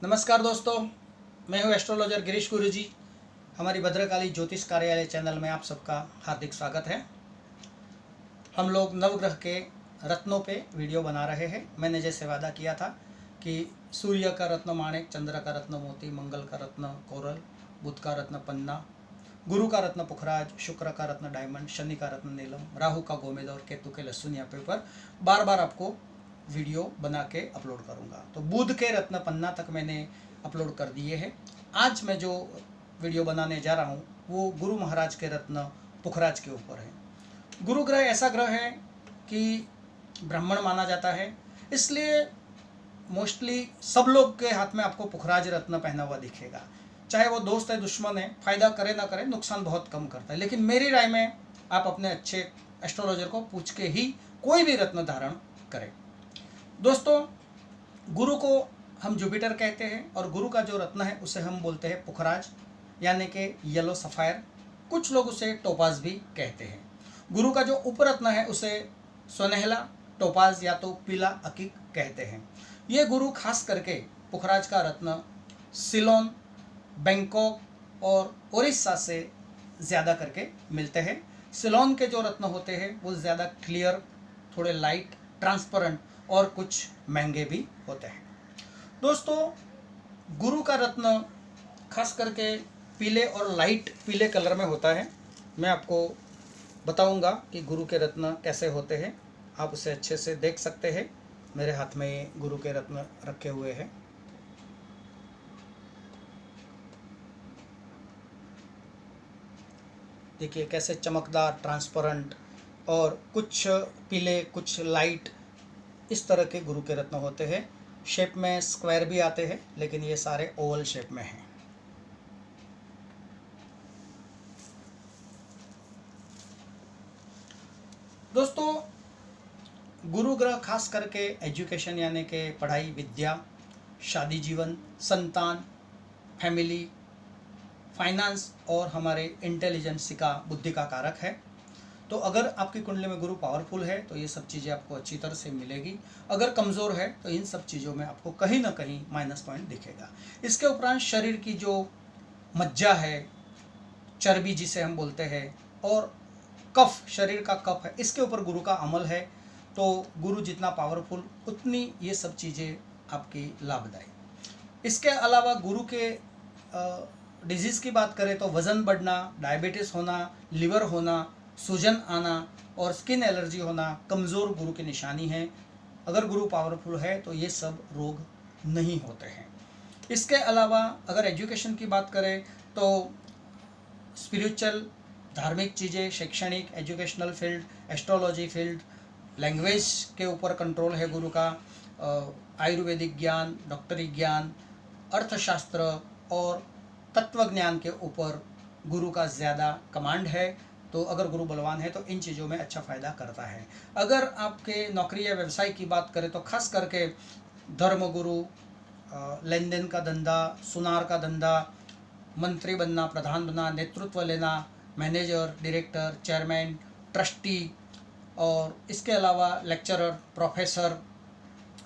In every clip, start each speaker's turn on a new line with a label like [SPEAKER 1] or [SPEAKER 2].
[SPEAKER 1] नमस्कार दोस्तों, मैं हूं एस्ट्रोलॉजर गिरीश गुरुजी। हमारी भद्रकाली ज्योतिष कार्यालय चैनल में आप सबका हार्दिक स्वागत है। हम लोग नवग्रह के रत्नों पे वीडियो बना रहे हैं। मैंने जैसे वादा किया था कि सूर्य का रत्न माणिक, चंद्र का रत्न मोती, मंगल का रत्न कोरल, बुध का रत्न पन्ना, गुरु का रत्न पुखराज, शुक्र का रत्न डायमंड, शनि का रत्न नीलम, राहु का गोमेद और केतु के लहसुन यहाँ पे बार बार आपको वीडियो बना के अपलोड करूँगा। तो बुध के रत्न पन्ना तक मैंने अपलोड कर दिए हैं। आज मैं जो वीडियो बनाने जा रहा हूँ वो गुरु महाराज के रत्न पुखराज के ऊपर है। गुरु ग्रह ऐसा ग्रह है कि ब्राह्मण माना जाता है, इसलिए मोस्टली सब लोग के हाथ में आपको पुखराज रत्न पहना हुआ दिखेगा। चाहे वो दोस्त है, दुश्मन है, फायदा करे ना करे, नुकसान बहुत कम करता है। लेकिन मेरी राय में आप अपने अच्छे एस्ट्रोलॉजर को पूछ के ही कोई भी रत्न धारण करें। दोस्तों, गुरु को हम जुपिटर कहते हैं और गुरु का जो रत्न है उसे हम बोलते हैं पुखराज, यानी कि येलो सफ़ायर। कुछ लोग उसे टोपाज भी कहते हैं। गुरु का जो उपरत्न है उसे सुनहला टोपाज या तो पीला अकीक कहते हैं। ये गुरु खास करके पुखराज का रत्न सिलोन, बैंकॉक और ओडिशा से ज़्यादा करके मिलते हैं। सिलोन के जो रत्न होते हैं वो ज़्यादा क्लियर, थोड़े लाइट, ट्रांसपेरेंट और कुछ महंगे भी होते हैं। दोस्तों, गुरु का रत्न खास करके पीले और लाइट पीले कलर में होता है। मैं आपको बताऊंगा कि गुरु के रत्न कैसे होते हैं। आप उसे अच्छे से देख सकते हैं। मेरे हाथ में गुरु के रत्न रखे हुए हैं। देखिए कैसे चमकदार, ट्रांसपेरेंट और कुछ पीले, कुछ लाइट, इस तरह के गुरु के रत्न होते हैं। शेप में स्क्वायर भी आते हैं, लेकिन ये सारे ओवल शेप में हैं। दोस्तों, गुरु ग्रह खास करके एजुकेशन यानी कि पढ़ाई, विद्या, शादी जीवन, संतान, फैमिली, फाइनेंस और हमारे इंटेलिजेंस का, बुद्धि का कारक है। तो अगर आपकी कुंडली में गुरु पावरफुल है तो ये सब चीज़ें आपको अच्छी तरह से मिलेगी। अगर कमज़ोर है तो इन सब चीज़ों में आपको कहीं ना कहीं माइनस पॉइंट दिखेगा। इसके उपरांत शरीर की जो मज्जा है, चर्बी जिसे हम बोलते हैं, और कफ, शरीर का कफ है, इसके ऊपर गुरु का अमल है। तो गुरु जितना पावरफुल उतनी ये सब चीज़ें आपकी लाभदायी। इसके अलावा गुरु के डिजीज़ की बात करें तो वज़न बढ़ना, डायबिटीज़ होना, लिवर होना, सूजन आना और स्किन एलर्जी होना कमज़ोर गुरु की निशानी है। अगर गुरु पावरफुल है तो ये सब रोग नहीं होते हैं। इसके अलावा अगर एजुकेशन की बात करें तो स्पिरिचुअल, धार्मिक चीज़ें, शैक्षणिक, educational field, astrology field, language के ऊपर कंट्रोल है गुरु का, आयुर्वेदिक ज्ञान, डॉक्टरी ज्ञान, अर्थशास्त्र और तत्वज्ञान के ऊपर गुरु का ज़्यादा कमांड है। तो अगर गुरु बलवान है तो इन चीज़ों में अच्छा फ़ायदा करता है। अगर आपके नौकरी या व्यवसाय की बात करें तो खास करके धर्म गुरु, लेन देन का धंधा, सुनार का धंधा, मंत्री बनना, प्रधान बनना, नेतृत्व लेना, मैनेजर, डायरेक्टर, चेयरमैन, ट्रस्टी, और इसके अलावा लेक्चरर, प्रोफेसर,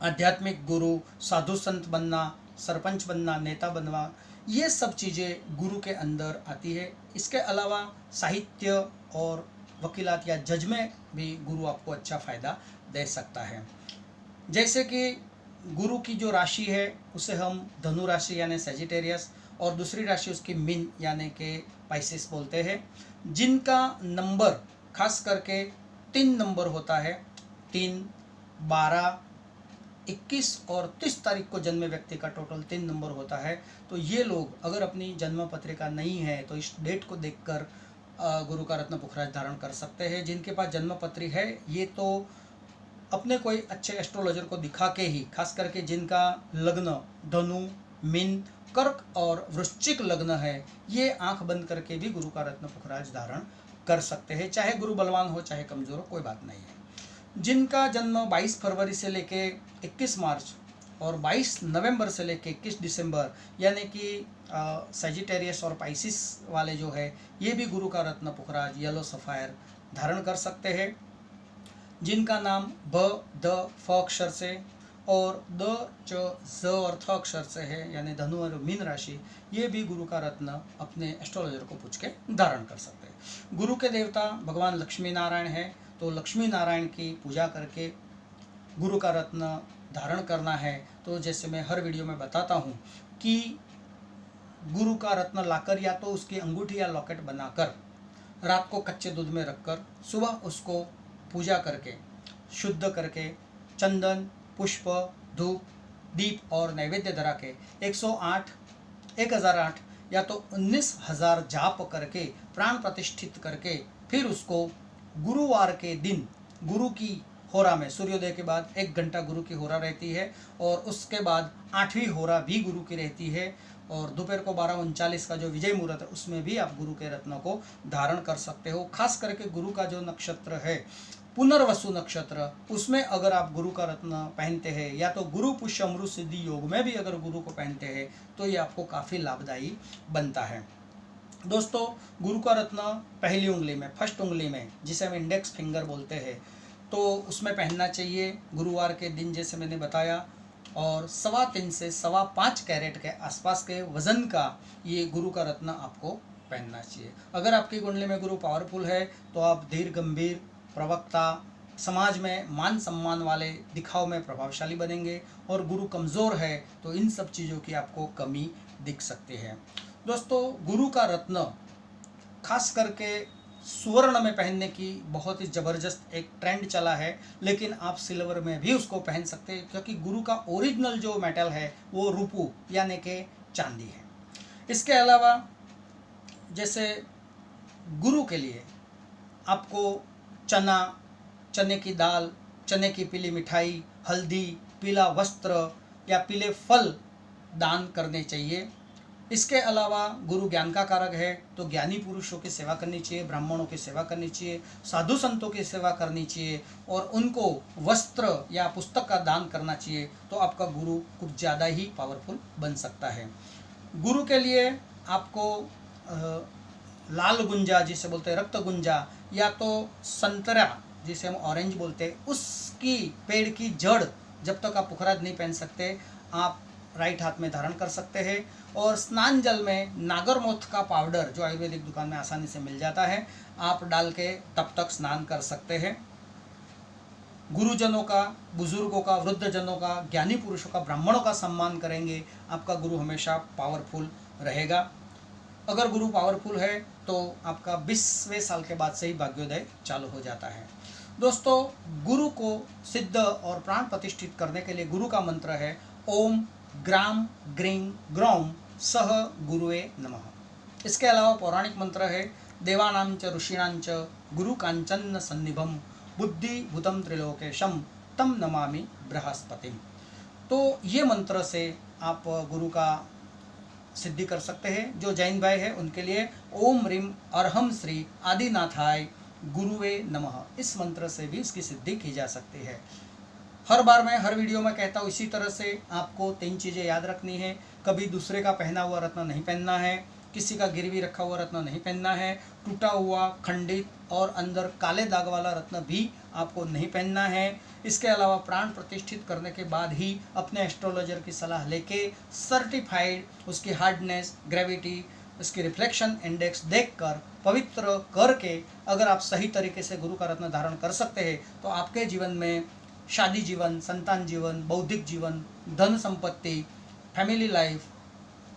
[SPEAKER 1] आध्यात्मिक गुरु, साधु संत बनना, सरपंच बनना, नेता बनना, ये सब चीज़ें गुरु के अंदर आती है। इसके अलावा साहित्य और वकीलात या जज में भी गुरु आपको अच्छा फ़ायदा दे सकता है। जैसे कि गुरु की जो राशि है उसे हम धनु राशि यानी सजिटेरियस और दूसरी राशि उसकी मीन यानी कि पाइसिस बोलते हैं। जिनका नंबर खास करके 3 नंबर होता है, 3, 12, 21 और 30 तारीख को जन्मे व्यक्ति का टोटल 3 नंबर होता है। तो ये लोग अगर अपनी जन्म पत्रिका नहीं है तो इस डेट को देखकर गुरु का रत्न पुखराज धारण कर सकते हैं। जिनके पास जन्म पत्री है ये तो अपने कोई अच्छे एस्ट्रोलॉजर को दिखा के ही, खास करके जिनका लग्न धनु, मीन, कर्क और वृश्चिक लग्न है, ये आंख बंद करके भी गुरु का रत्न पुखराज धारण कर सकते हैं। चाहे गुरु बलवान हो चाहे कमज़ोर हो, कोई बात नहीं है। जिनका जन्म 22 फरवरी से लेके 21 मार्च और 22 नवंबर से लेके 21 दिसंबर यानी कि सजिटेरियस और पाइसिस वाले जो है ये भी गुरु का रत्न पुखराज येलो सफ़ायर धारण कर सकते हैं। जिनका नाम ब, द, फ अक्षर से और द च ज अर्थ अक्षर से है, यानी धनु और मीन राशि, ये भी गुरु का रत्न अपने एस्ट्रोलॉजर को पूछ के धारण कर सकते हैं। गुरु के देवता भगवान लक्ष्मी नारायण है, तो लक्ष्मी नारायण की पूजा करके गुरु का रत्न धारण करना है। तो जैसे मैं हर वीडियो में बताता हूँ कि गुरु का रत्न लाकर या तो उसकी अंगूठी या लॉकेट बनाकर रात को कच्चे दूध में रखकर सुबह उसको पूजा करके शुद्ध करके चंदन, पुष्प, धूप, दीप और नैवेद्य धरा के 108, 1008 या तो 19,000 जाप करके प्राण प्रतिष्ठित करके फिर उसको गुरुवार के दिन गुरु की होरा में, सूर्योदय के बाद 1 घंटा गुरु की होरा रहती है और उसके बाद 8वीं होरा भी गुरु की रहती है, और दोपहर को 12:39 का जो विजय मुहूर्त है उसमें भी आप गुरु के रत्नों को धारण कर सकते हो। खास करके गुरु का जो नक्षत्र है पुनर्वसु नक्षत्र, उसमें अगर आप गुरु का रत्न पहनते हैं या तो गुरु पुष्य अमृत सिद्धि योग में भी अगर गुरु को पहनते हैं तो ये आपको काफ़ी लाभदायी बनता है। दोस्तों, गुरु का रत्न पहली उंगली में, फर्स्ट उंगली में, जिसे हम इंडेक्स फिंगर बोलते हैं, तो उसमें पहनना चाहिए गुरुवार के दिन, जैसे मैंने बताया, और 3.25 से 5.25 कैरेट के आसपास के वजन का ये गुरु का रत्न आपको पहनना चाहिए। अगर आपकी कुंडली में गुरु पावरफुल है तो आप धीर, गंभीर, प्रवक्ता, समाज में मान सम्मान वाले, दिखाव में प्रभावशाली बनेंगे, और गुरु कमज़ोर है तो इन सब चीज़ों की आपको कमी दिख सकती है। दोस्तों, गुरु का रत्न खास करके सुवर्ण में पहनने की बहुत ही ज़बरदस्त एक ट्रेंड चला है, लेकिन आप सिल्वर में भी उसको पहन सकते हैं, क्योंकि गुरु का ओरिजिनल जो मेटल है वो रूपू यानी कि चांदी है। इसके अलावा जैसे गुरु के लिए आपको चना, चने की दाल, चने की पीली मिठाई, हल्दी, पीला वस्त्र या पीले फल दान करने चाहिए। इसके अलावा गुरु ज्ञान का कारक है, तो ज्ञानी पुरुषों की सेवा करनी चाहिए, ब्राह्मणों की सेवा करनी चाहिए, साधु संतों की सेवा करनी चाहिए और उनको वस्त्र या पुस्तक का दान करना चाहिए, तो आपका गुरु कुछ ज़्यादा ही पावरफुल बन सकता है। गुरु के लिए आपको लाल गुंजा जिसे बोलते हैं, रक्त गुंजा, या तो संतरा जिसे हम ऑरेंज बोलते हैं, उसकी पेड़ की जड़ जब तक आप पुखराज नहीं पहन सकते, आप राइट हाथ में धारण कर सकते हैं। और स्नान जल में नागरमोथ का पाउडर जो आयुर्वेदिक दुकान में आसानी से मिल जाता है, आप डाल के तब तक स्नान कर सकते हैं। गुरुजनों का, बुजुर्गों का, वृद्धजनों का, ज्ञानी पुरुषों का, ब्राह्मणों का सम्मान करेंगे, आपका गुरु हमेशा पावरफुल रहेगा। अगर गुरु पावरफुल है तो आपका 20वें साल के बाद से ही भाग्योदय चालू हो जाता है। दोस्तों, गुरु को सिद्ध और प्राण प्रतिष्ठित करने के लिए गुरु का मंत्र है ओम ग्राम ग्रीं ग्रौम सह गुरुवे नमः। इसके अलावा पौराणिक मंत्र है देवानां च ऋषीणां च गुरु कांचन सन्निभम बुद्धि भूतम त्रिलोकेशम तम नमामि बृहस्पतिम। तो ये मंत्र से आप गुरु का सिद्धि कर सकते हैं। जो जैन भाई है उनके लिए ओम ह्रीम अरहम श्री आदिनाथाय गुरुवे नमः, इस मंत्र से भी इसकी सिद्धि की जा सकती है। हर बार मैं हर वीडियो में कहता हूँ, इसी तरह से आपको 3 चीज़ें याद रखनी है। कभी दूसरे का पहना हुआ रत्न नहीं पहनना है, किसी का गिरवी रखा हुआ रत्न नहीं पहनना है, टूटा हुआ, खंडित और अंदर काले दाग वाला रत्न भी आपको नहीं पहनना है। इसके अलावा प्राण प्रतिष्ठित करने के बाद ही अपने एस्ट्रोलॉजर की सलाह लेके सर्टिफाइड उसकी हार्डनेस, ग्रेविटी, उसकी रिफ्लेक्शन इंडेक्स देखकर पवित्र करके अगर आप सही तरीके से गुरु का रत्न धारण कर सकते हैं तो आपके जीवन में शादी जीवन, संतान जीवन, बौद्धिक जीवन, धन संपत्ति, फैमिली लाइफ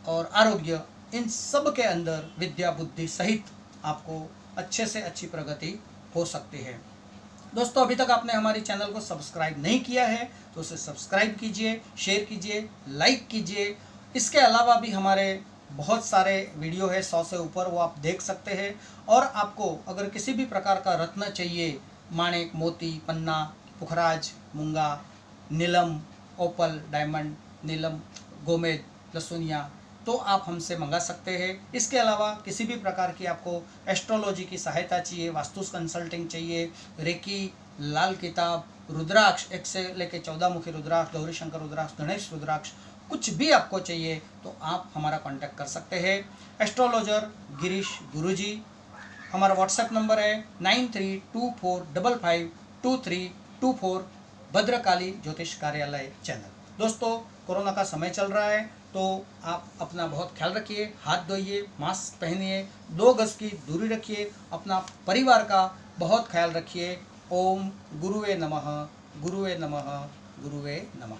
[SPEAKER 1] और आरोग्य, इन सब के अंदर विद्या बुद्धि सहित आपको अच्छे से अच्छी प्रगति हो सकती है। दोस्तों, अभी तक आपने हमारी चैनल को सब्सक्राइब नहीं किया है तो उसे सब्सक्राइब कीजिए, शेयर कीजिए, लाइक कीजिए। इसके अलावा भी हमारे बहुत सारे वीडियो है, 100 से ऊपर, वो आप देख सकते हैं। और आपको अगर किसी भी प्रकार का रत्न चाहिए, माणिक, मोती, पन्ना, पुखराज, मूंगा, नीलम, ओपल, डायमंड, नीलम, गोमेद, लसुनिया, तो आप हमसे मंगा सकते हैं। इसके अलावा किसी भी प्रकार की आपको एस्ट्रोलॉजी की सहायता चाहिए, वास्तु कंसल्टिंग चाहिए, रेकी, लाल किताब, रुद्राक्ष 1 से लेकर 14 मुखी रुद्राक्ष, गौरी शंकर रुद्राक्ष, गणेश रुद्राक्ष, कुछ भी आपको चाहिए तो आप हमारा कांटेक्ट कर सकते हैं। एस्ट्रोलॉजर गिरीश गुरुजी। हमारा व्हाट्सएप नंबर है 9324552324। भद्रकाली ज्योतिष कार्यालय चैनल। दोस्तों, कोरोना का समय चल रहा है तो आप अपना बहुत ख्याल रखिए, हाथ धोइए, मास्क पहनिए, 2 गज की दूरी रखिए, अपना परिवार का बहुत ख्याल रखिए। ओम गुरुवे नमः, गुरुवे नमः, गुरुवे नमः।